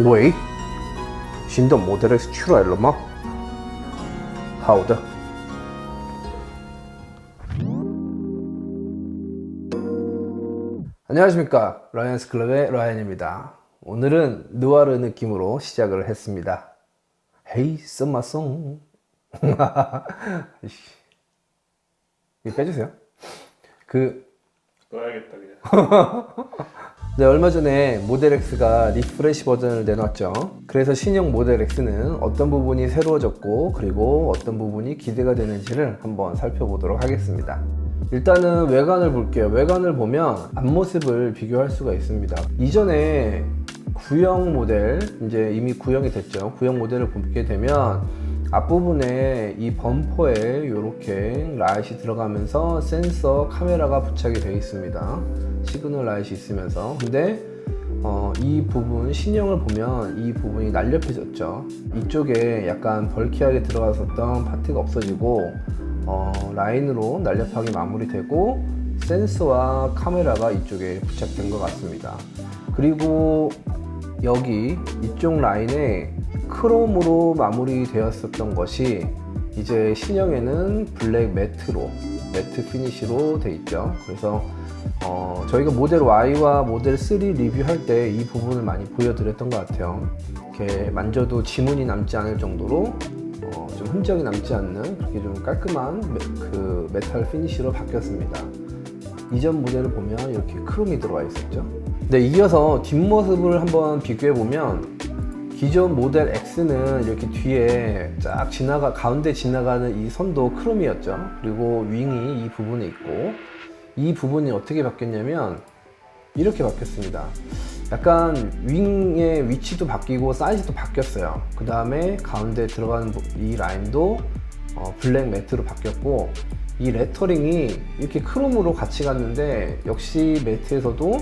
喂，新的 Model X 出来了吗？好的。 안녕하십니까, 라이언스 클럽의 라이언입니다. 오늘은 느와르 느낌으로 시작을 했습니다. 헤이 썸마송. 이거 빼주세요. 넣어야겠다 그냥. 네, 얼마 전에 모델 X가 리프레시 버전을 내놨죠. 그래서 신형 모델 X는 어떤 부분이 새로워졌고 그리고 어떤 부분이 기대가 되는지를 한번 살펴보도록 하겠습니다. 일단은 외관을 볼게요. 외관을 보면 앞모습을 비교할 수가 있습니다. 이전에 구형 모델, 이제 이미 구형이 됐죠. 구형 모델을 보게 되면 앞부분에 이 범퍼에 이렇게 라이트이 들어가면서 센서, 카메라가 부착이 되어 있습니다. 시그널 라이트이 있으면서. 근데 이 부분, 신형을 보면 이 부분이 날렵해졌죠. 이쪽에 약간 벌키하게 들어갔었던 파트가 없어지고 라인으로 날렵하게 마무리되고 센서와 카메라가 이쪽에 부착된 것 같습니다. 그리고 여기 이쪽 라인에 크롬으로 마무리되었었던 것이 이제 신형에는 블랙 매트 피니쉬로 되어 있죠. 그래서 저희가 모델 Y와 모델 3 리뷰할 때 이 부분을 많이 보여드렸던 것 같아요. 이렇게 만져도 지문이 남지 않을 정도로 좀 흔적이 남지 않는 그렇게 좀 깔끔한 메탈 피니쉬로 바뀌었습니다. 이전 모델을 보면 이렇게 크롬이 들어와 있었죠. 네, 이어서 뒷모습을 한번 비교해 보면 기존 모델 X는 이렇게 뒤에 쫙 가운데 지나가는 이 선도 크롬이었죠. 그리고 윙이 이 부분에 있고, 이 부분이 어떻게 바뀌었냐면 이렇게 바뀌었습니다. 약간 윙의 위치도 바뀌고 사이즈도 바뀌었어요. 그 다음에 가운데 들어가는 이 라인도 블랙 매트로 바뀌었고, 이 레터링이 이렇게 크롬으로 같이 갔는데 역시 매트에서도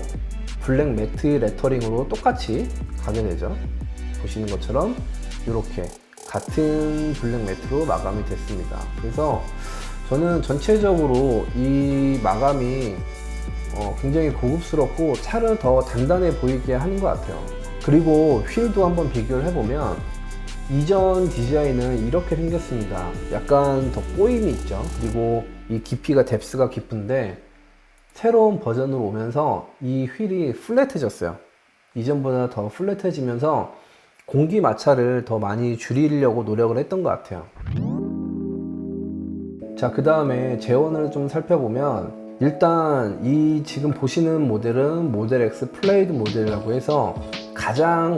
블랙 매트 레터링으로 똑같이 가게 되죠. 보시는 것처럼 이렇게 같은 블랙 매트로 마감이 됐습니다. 그래서 저는 전체적으로 이 마감이 굉장히 고급스럽고 차를 더 단단해 보이게 하는 것 같아요. 그리고 휠도 한번 비교를 해보면 이전 디자인은 이렇게 생겼습니다. 약간 더 꼬임이 있죠. 그리고 이 깊이가 뎁스가 깊은데 새로운 버전으로 오면서 이 휠이 플랫해졌어요. 이전보다 더 플랫해지면서 공기 마찰을 더 많이 줄이려고 노력을 했던 것 같아요. 자, 그 다음에 제원을 좀 살펴보면 일단 이 지금 보시는 모델은 모델 X 플레이드 모델이라고 해서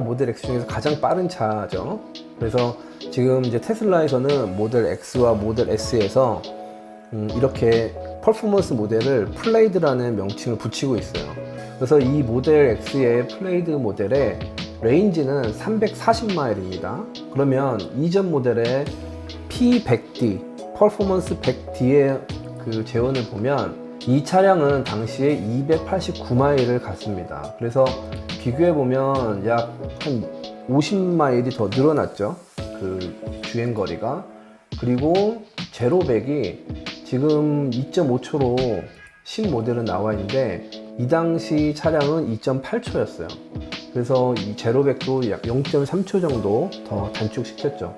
모델 X 중에서 가장 빠른 차죠. 그래서 지금 이제 테슬라에서는 모델 X와 모델 S에서 이렇게 퍼포먼스 모델을 플레이드라는 명칭을 붙이고 있어요. 그래서 이 모델 X의 플레이드 모델의 레인지는 340마일입니다. 그러면 이전 모델의 P100D, 퍼포먼스 100D의 그 제원을 보면 이 차량은 당시에 289마일을 갔습니다. 그래서 비교해보면 약 한 50마일이 더 늘어났죠. 그 주행거리가. 그리고 제로 100이 지금 2.5초로 신모델은 나와 있는데 이 당시 차량은 2.8초였어요. 그래서 이 제로백도 약 0.3초 정도 더 단축시켰죠.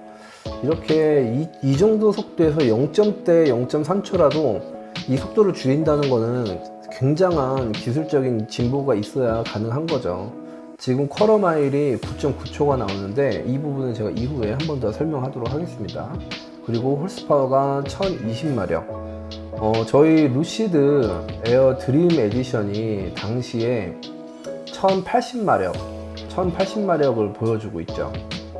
이렇게 이 정도 속도에서 0점대 0.3초라도 이 속도를 줄인다는 거는 굉장한 기술적인 진보가 있어야 가능한 거죠. 지금 쿼터 마일이 9.9초가 나오는데 이 부분은 제가 이후에 한 번 더 설명하도록 하겠습니다. 그리고 홀스파워가 1020마력. 저희 루시드 에어 드림 에디션이 당시에 1080마력을 보여주고 있죠.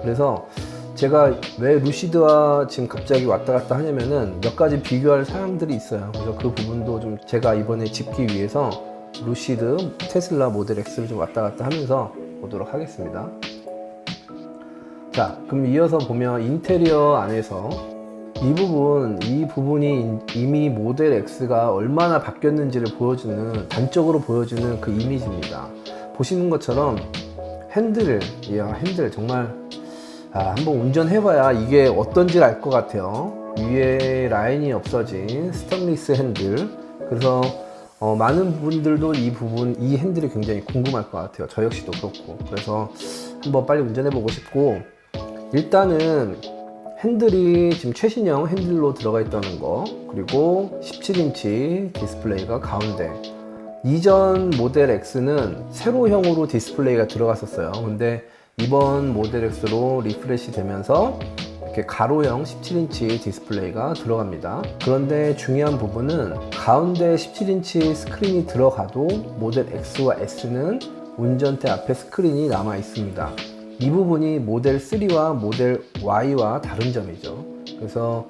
그래서 제가 왜 루시드와 지금 갑자기 왔다 갔다 하냐면은 몇 가지 비교할 사항들이 있어요. 그래서 그 부분도 좀 제가 이번에 짚기 위해서 루시드, 테슬라 모델 X를 좀 왔다 갔다 하면서 보도록 하겠습니다. 자, 그럼 이어서 보면 인테리어 안에서 이 부분이 이미 모델 X가 얼마나 바뀌었는지를 보여주는, 단적으로 보여주는 그 이미지입니다. 보시는 것처럼 핸들 정말 한번 운전해봐야 이게 어떤지 알 것 같아요. 위에 라인이 없어진 스테인리스 핸들. 그래서 많은 분들도 이 핸들이 굉장히 궁금할 것 같아요. 저 역시도 그렇고. 그래서 한번 빨리 운전해보고 싶고, 일단은 핸들이 지금 최신형 핸들로 들어가 있다는 거, 그리고 17인치 디스플레이가 가운데. 이전 모델 X는 세로형으로 디스플레이가 들어갔었어요. 근데 이번 모델 X로 리프레시 되면서 이렇게 가로형 17인치 디스플레이가 들어갑니다. 그런데 중요한 부분은 가운데 17인치 스크린이 들어가도 모델 X와 S는 운전대 앞에 스크린이 남아 있습니다. 이 부분이 모델 3와 모델 Y와 다른 점이죠. 그래서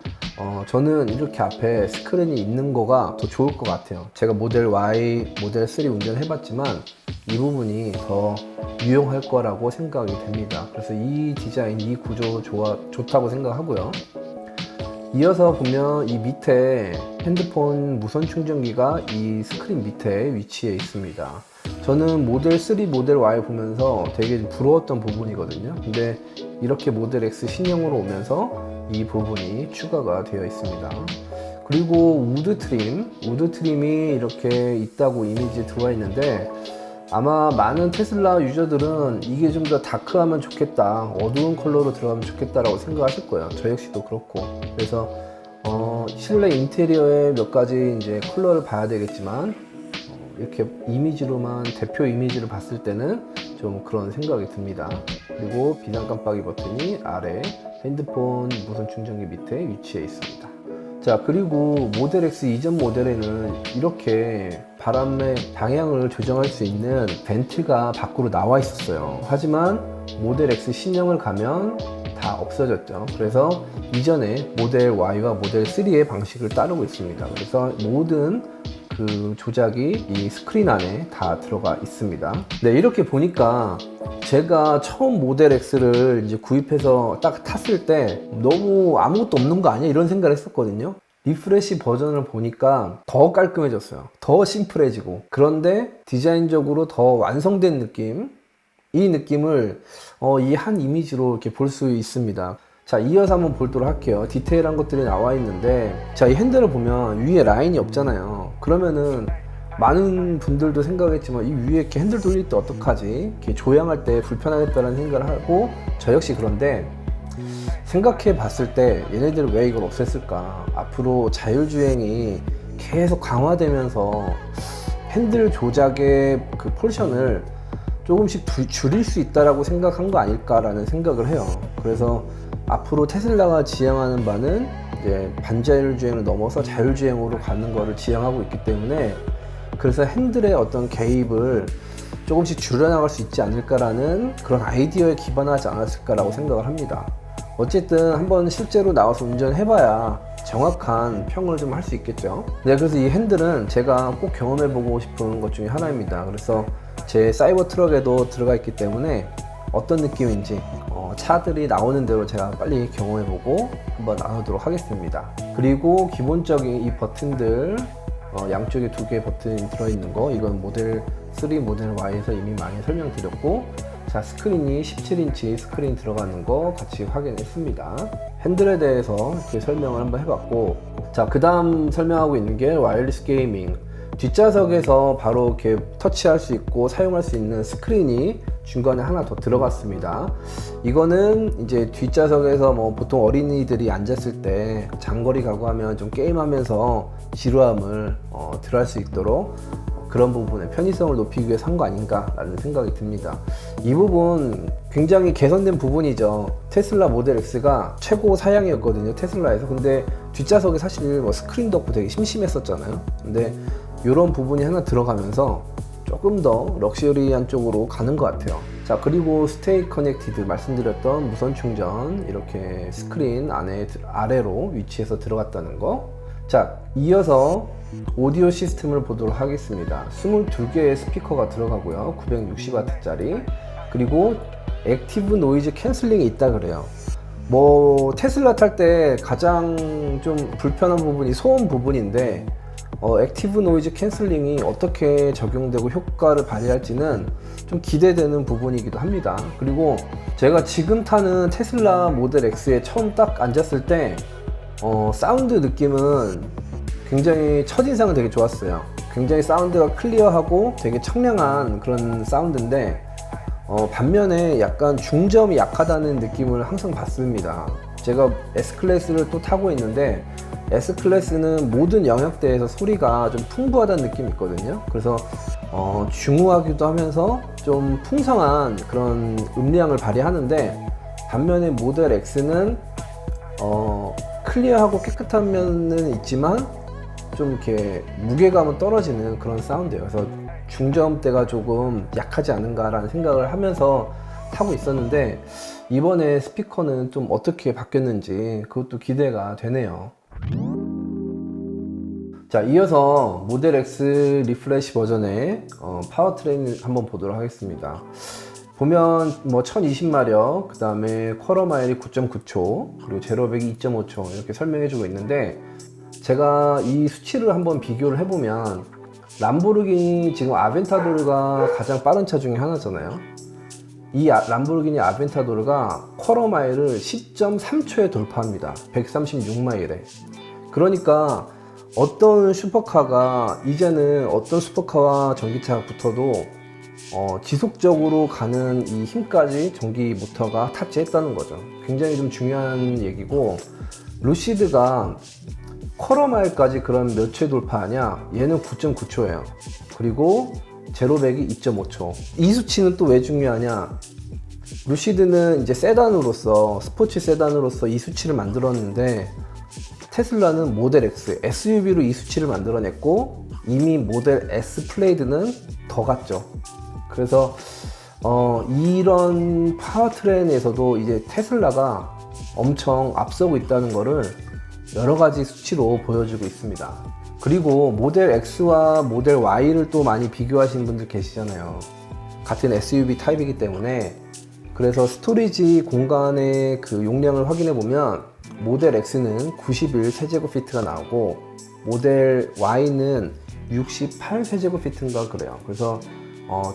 저는 이렇게 앞에 스크린이 있는 거가 더 좋을 것 같아요. 제가 모델 Y, 모델 3 운전해봤지만 이 부분이 더 유용할 거라고 생각이 됩니다. 그래서 이 디자인, 이 구조 좋다고 생각하고요. 이어서 보면 이 밑에 핸드폰 무선 충전기가 이 스크린 밑에 위치해 있습니다. 저는 모델 3, 모델 Y 보면서 되게 부러웠던 부분이거든요. 근데 이렇게 모델 X 신형으로 오면서 이 부분이 추가가 되어 있습니다. 그리고 우드 트림이 이렇게 있다고 이미지에 들어와 있는데, 아마 많은 테슬라 유저들은 이게 좀 더 다크하면 좋겠다, 어두운 컬러로 들어가면 좋겠다라고 생각하실 거예요. 저 역시도 그렇고. 그래서 실내 인테리어의 몇 가지 이제 컬러를 봐야 되겠지만, 이렇게 이미지로만, 대표 이미지를 봤을 때는 좀 그런 생각이 듭니다. 그리고 비상 깜빡이 버튼이 아래 핸드폰 무선 충전기 밑에 위치해 있습니다. 자, 그리고 모델 X 이전 모델에는 이렇게 바람의 방향을 조정할 수 있는 벤트가 밖으로 나와 있었어요. 하지만 모델 X 신형을 가면 다 없어졌죠. 그래서 이전에 모델 Y와 모델 3의 방식을 따르고 있습니다. 그래서 모든 그 조작이 이 스크린 안에 다 들어가 있습니다. 네, 이렇게 보니까 제가 처음 모델 X를 이제 구입해서 딱 탔을 때 너무 아무것도 없는 거 아니야? 이런 생각을 했었거든요. 리프레시 버전을 보니까 더 깔끔해졌어요. 더 심플해지고. 그런데 디자인적으로 더 완성된 느낌, 이 느낌을 이 한 이미지로 이렇게 볼 수 있습니다. 자, 이어서 한번 보도록 할게요. 디테일한 것들이 나와 있는데, 자, 이 핸들을 보면 위에 라인이 없잖아요. 그러면은 많은 분들도 생각했지만 이 위에 이렇게 핸들 돌릴 때 어떡하지? 이렇게 조향할 때 불편하겠다는 생각을 하고, 저 역시 그런데 생각해 봤을 때 얘네들은 왜 이걸 없앴을까? 앞으로 자율주행이 계속 강화되면서 핸들 조작의 그 포션을 조금씩 줄일 수 있다라고 생각한 거 아닐까라는 생각을 해요. 그래서 앞으로 테슬라가 지향하는 바는 이제 반자율주행을 넘어서 자율주행으로 가는 거를 지향하고 있기 때문에, 그래서 핸들의 어떤 개입을 조금씩 줄여나갈 수 있지 않을까라는 그런 아이디어에 기반하지 않았을까라고 생각을 합니다. 어쨌든 한번 실제로 나와서 운전해봐야 정확한 평을 좀 할 수 있겠죠. 네, 그래서 이 핸들은 제가 꼭 경험해보고 싶은 것 중에 하나입니다. 그래서 제 사이버 트럭에도 들어가 있기 때문에 어떤 느낌인지 차들이 나오는 대로 제가 빨리 경험해보고 한번 나누도록 하겠습니다. 그리고 기본적인 이 버튼들, 양쪽에 두 개의 버튼이 들어있는 거, 이건 모델 3, 모델 Y에서 이미 많이 설명드렸고, 자, 스크린이 17인치 스크린 들어가는 거 같이 확인했습니다. 핸들에 대해서 이렇게 설명을 한번 해봤고, 자, 그 다음 설명하고 있는 게 와이어리스 게이밍. 뒷좌석에서 바로 이렇게 터치할 수 있고 사용할 수 있는 스크린이 중간에 하나 더 들어갔습니다. 이거는 이제 뒷좌석에서 뭐 보통 어린이들이 앉았을 때 장거리 가고 하면 좀 게임하면서 지루함을 덜할 수 있도록 그런 부분의 편의성을 높이기 위해서 한 거 아닌가 라는 생각이 듭니다. 이 부분 굉장히 개선된 부분이죠. 테슬라 모델 X가 최고 사양이었거든요, 테슬라에서. 근데 뒷좌석에 사실 뭐 스크린도 없고 되게 심심했었잖아요. 근데 이런 부분이 하나 들어가면서 조금 더 럭셔리한 쪽으로 가는 것 같아요. 자, 그리고 스테이 커넥티드 말씀드렸던 무선 충전, 이렇게 스크린 안에 아래로 위치해서 들어갔다는 거. 자, 이어서 오디오 시스템을 보도록 하겠습니다. 22개의 스피커가 들어가고요, 960W짜리. 그리고 액티브 노이즈 캔슬링이 있다 그래요. 뭐 테슬라 탈 때 가장 좀 불편한 부분이 소음 부분인데 액티브 노이즈 캔슬링이 어떻게 적용되고 효과를 발휘할지는 좀 기대되는 부분이기도 합니다. 그리고 제가 지금 타는 테슬라 모델 X에 처음 딱 앉았을 때 사운드 느낌은 굉장히 첫인상은 되게 좋았어요. 굉장히 사운드가 클리어하고 되게 청량한 그런 사운드인데 반면에 약간 중저음이 약하다는 느낌을 항상 받습니다. 제가 S클래스를 또 타고 있는데 S클래스는 모든 영역대에서 소리가 좀 풍부하다는 느낌이 있거든요. 그래서 중후하기도 하면서 좀 풍성한 그런 음량을 발휘하는데, 반면에 모델 X는 클리어하고 깨끗한 면은 있지만 좀 이렇게 무게감은 떨어지는 그런 사운드예요. 그래서 중저음대가 조금 약하지 않은가라는 생각을 하면서 타고 있었는데, 이번에 스피커는 좀 어떻게 바뀌었는지 그것도 기대가 되네요. 자, 이어서 모델 X 리프레시 버전의 파워트레인 한번 보도록 하겠습니다. 보면 뭐 1020마력, 그 다음에 쿼터 마일이 9.9초, 그리고 제로 100이 2.5초 이렇게 설명해주고 있는데, 제가 이 수치를 한번 비교를 해보면 람보르기니 지금 아벤타도르가 가장 빠른 차 중에 하나잖아요. 이 람보르기니 아벤타도르가 쿼터 마일을 10.3초에 돌파합니다. 136마일에. 그러니까 어떤 슈퍼카가, 이제는 어떤 슈퍼카와 전기차가 붙어도 지속적으로 가는 이 힘까지 전기 모터가 탑재했다는 거죠. 굉장히 좀 중요한 얘기고, 루시드가 쿼터 마일까지 그럼 몇 초에 돌파하냐? 얘는 9.9초예요. 그리고 제로 100이 2.5초. 이 수치는 또 왜 중요하냐? 루시드는 이제 세단으로서, 스포츠 세단으로서 이 수치를 만들었는데, 테슬라는 모델 X, SUV로 이 수치를 만들어냈고, 이미 모델 S 플레이드는 더 갔죠. 그래서 이런 파워트레인에서도 이제 테슬라가 엄청 앞서고 있다는 거를 여러 가지 수치로 보여주고 있습니다. 그리고 모델 X와 모델 Y를 또 많이 비교하시는 분들 계시잖아요. 같은 SUV 타입이기 때문에. 그래서 스토리지 공간의 그 용량을 확인해 보면 모델 X는 91세제곱피트가 나오고 모델 Y는 68세제곱피트인가 그래요. 그래서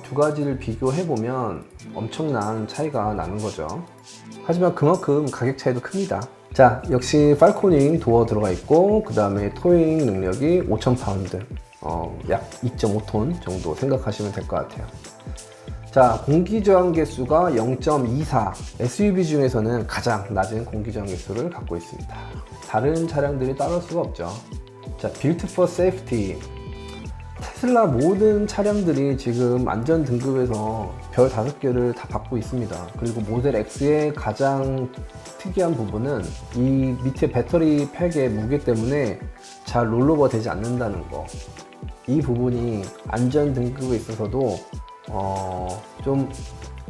두 가지를 비교해 보면 엄청난 차이가 나는 거죠. 하지만 그만큼 가격 차이도 큽니다. 자, 역시 팔코닝 도어 들어가 있고, 그 다음에 토잉 능력이 5000파운드, 약 2.5톤 정도 생각하시면 될 것 같아요. 자, 공기저항 개수가 0.24, SUV 중에서는 가장 낮은 공기저항 개수를 갖고 있습니다. 다른 차량들이 따라올 수가 없죠. 자, Built for Safety. 테슬라 모든 차량들이 지금 안전 등급에서 별 5개를 다 받고 있습니다. 그리고 모델 X의 가장 특이한 부분은 이 밑에 배터리 팩의 무게 때문에 잘 롤오버 되지 않는다는 거. 이 부분이 안전 등급에 있어서도 좀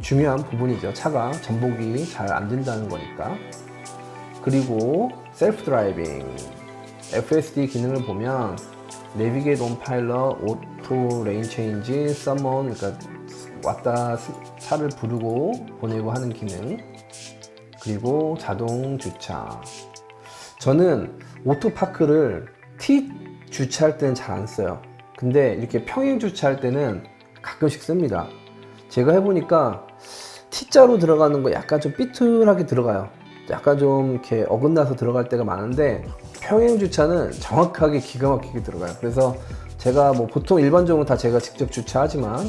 중요한 부분이죠. 차가 전복이 잘 안 된다는 거니까. 그리고 셀프 드라이빙, FSD 기능을 보면 내비게이트 온 파일럿, 오토 레인 체인지, 서먼, 그러니까 왔다 차를 부르고 보내고 하는 기능, 그리고 자동 주차. 저는 오토파크를 T 주차할 때는 잘 안 써요. 근데 이렇게 평행 주차할 때는 가끔씩 씁니다. 제가 해보니까 T자로 들어가는 거 약간 좀 삐뚤하게 들어가요. 약간 좀 이렇게 어긋나서 들어갈 때가 많은데, 평행 주차는 정확하게 기가 막히게 들어가요. 그래서 제가 뭐 보통 일반적으로 다 제가 직접 주차하지만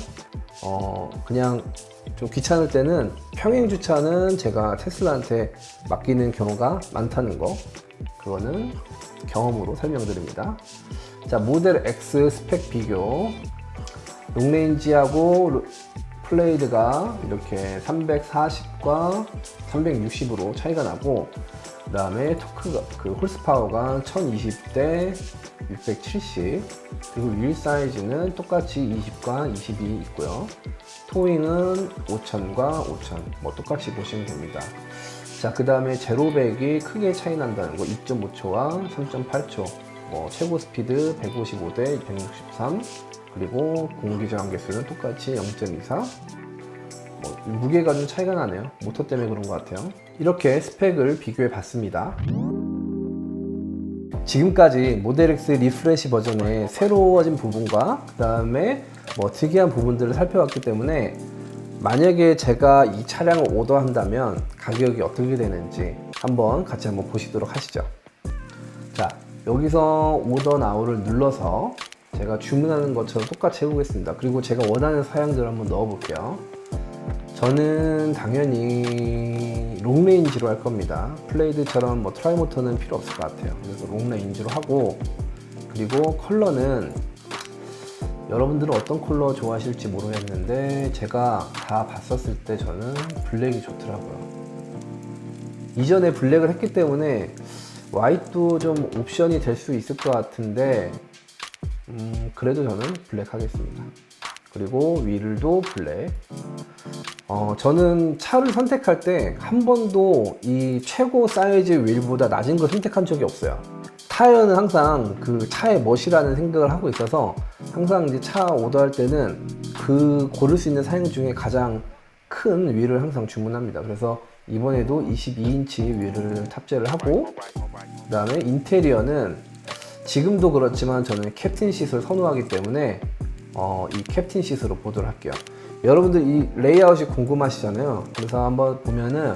그냥 좀 귀찮을 때는 평행 주차는 제가 테슬라한테 맡기는 경우가 많다는 거, 그거는 경험으로 설명드립니다. 자, 모델 X 스펙 비교. 롱레인지하고 플레이드가 이렇게 340과 360으로 차이가 나고, 그 다음에 토크가, 그 홀스파워가 1020대 670, 그리고 휠 사이즈는 똑같이 20과 22 있고요. 토잉은 5000과 5000, 뭐 똑같이 보시면 됩니다. 자, 그 다음에 제로백이 크게 차이 난다는 거, 2.5초와 3.8초, 뭐 최고 스피드 155대 263, 그리고 공기저항 개수는 똑같이 0.24. 무게가 좀 차이가 나네요. 모터 때문에 그런 것 같아요. 이렇게 스펙을 비교해 봤습니다. 지금까지 모델 X 리프레시 버전의 새로워진 부분과 그 다음에 특이한 부분들을 살펴봤기 때문에 만약에 제가 이 차량을 오더한다면 가격이 어떻게 되는지 같이 한번 보시도록 하시죠. 자, 여기서 오더 나우를 눌러서 제가 주문하는 것처럼 똑같이 해보겠습니다. 그리고 제가 원하는 사양들을 한번 넣어 볼게요. 저는 당연히 롱레인지로 할 겁니다. 플레이드처럼 트라이모터는 필요 없을 것 같아요. 그래서 롱레인지로 하고, 그리고 컬러는 여러분들은 어떤 컬러 좋아하실지 모르겠는데 제가 다 봤었을 때 저는 블랙이 좋더라고요. 이전에 블랙을 했기 때문에 화이트도 좀 옵션이 될 수 있을 것 같은데 그래도 저는 블랙 하겠습니다. 그리고 휠도 블랙. 저는 차를 선택할 때 한 번도 이 최고 사이즈 휠보다 낮은 걸 선택한 적이 없어요. 타이어는 항상 그 차의 멋이라는 생각을 하고 있어서 항상 이제 차 오더할 때는 그 고를 수 있는 사양 중에 가장 큰 휠을 항상 주문합니다. 그래서 이번에도 22인치 휠을 탑재를 하고, 그 다음에 인테리어는 지금도 그렇지만 저는 캡틴 싯을 선호하기 때문에 이 캡틴 싯으로 보도록 할게요. 여러분들 이 레이아웃이 궁금하시잖아요. 그래서 한번 보면은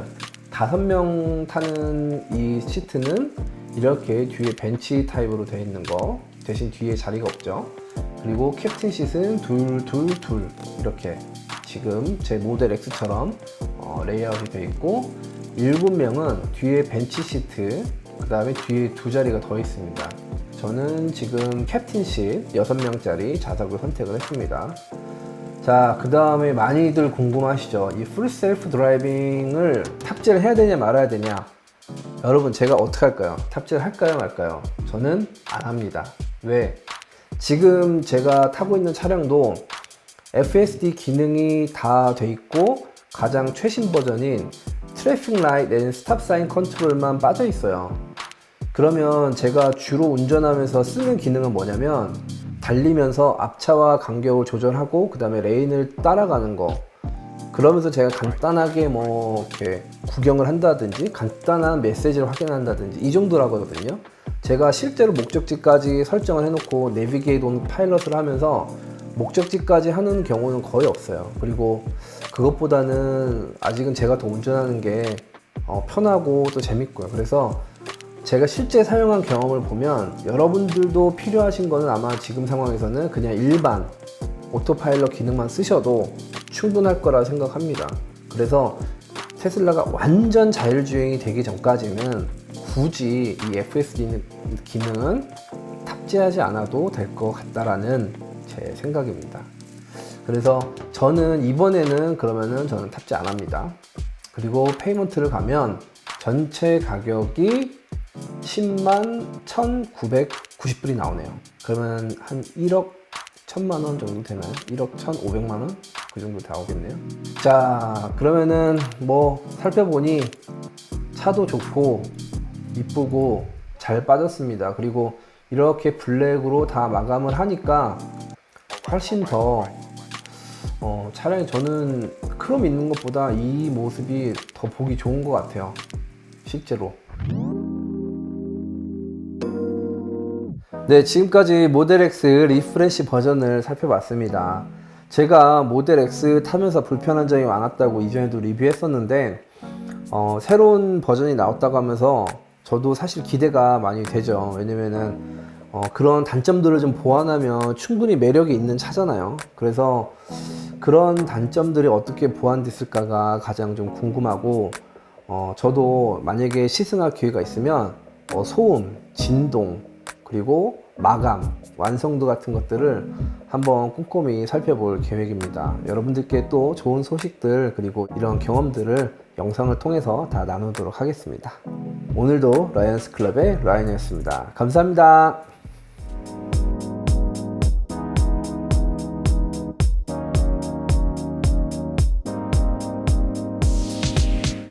5명 타는 이 시트는 이렇게 뒤에 벤치 타입으로 되어 있는 거, 대신 뒤에 자리가 없죠. 그리고 캡틴 싯은 둘 이렇게 지금 제 모델 X처럼 레이아웃이 되어 있고, 7명은 뒤에 벤치 시트, 그 다음에 뒤에 2자리가 더 있습니다. 저는 지금 캡틴 싯 6명짜리 좌석을 선택을 했습니다. 자, 그 다음에 많이들 궁금하시죠? 이 풀 셀프 드라이빙을 탑재를 해야 되냐 말아야 되냐. 여러분, 제가 어떻게 할까요? 탑재를 할까요 말까요? 저는 안 합니다. 왜? 지금 제가 타고 있는 차량도 FSD 기능이 다 돼 있고 가장 최신 버전인 트래픽 라이트 앤 스탑 사인 컨트롤만 빠져 있어요. 그러면 제가 주로 운전하면서 쓰는 기능은 뭐냐면 달리면서 앞차와 간격을 조절하고 그 다음에 레인을 따라가는 거, 그러면서 제가 간단하게 이렇게 구경을 한다든지 간단한 메시지를 확인한다든지 이 정도라고 하거든요. 제가 실제로 목적지까지 설정을 해놓고 내비게이트 온 파일럿을 하면서 목적지까지 하는 경우는 거의 없어요. 그리고 그것보다는 아직은 제가 더 운전하는 게 편하고 또 재밌고요. 그래서 제가 실제 사용한 경험을 보면 여러분들도 필요하신 거는 아마 지금 상황에서는 그냥 일반 오토파일럿 기능만 쓰셔도 충분할 거라 생각합니다. 그래서 테슬라가 완전 자율주행이 되기 전까지는 굳이 이 FSD 기능은 탑재하지 않아도 될 것 같다라는 제 생각입니다. 그래서 저는 이번에는 그러면은 저는 탑재 안 합니다. 그리고 페이먼트를 가면 전체 가격이 10만 1,990불이 나오네요. 그러면 한 1억 1천만 원 정도 되나요? 1억 1,500만 원? 그 정도 나오겠네요. 자, 그러면은 살펴보니 차도 좋고 이쁘고 잘 빠졌습니다. 그리고 이렇게 블랙으로 다 마감을 하니까 훨씬 더 차량이, 저는 크롬 있는 것보다 이 모습이 더 보기 좋은 것 같아요. 실제로. 네, 지금까지 모델 X 리프레시 버전을 살펴봤습니다. 제가 모델 X 타면서 불편한 점이 많았다고 이전에도 리뷰했었는데 새로운 버전이 나왔다고 하면서 저도 사실 기대가 많이 되죠. 왜냐면은 그런 단점들을 좀 보완하면 충분히 매력이 있는 차잖아요. 그래서 그런 단점들이 어떻게 보완됐을까가 가장 좀 궁금하고, 저도 만약에 시승할 기회가 있으면 소음, 진동, 그리고 마감, 완성도 같은 것들을 한번 꼼꼼히 살펴볼 계획입니다. 여러분들께 또 좋은 소식들 그리고 이런 경험들을 영상을 통해서 다 나누도록 하겠습니다. 오늘도 라이언스 클럽의 라이언이었습니다. 감사합니다.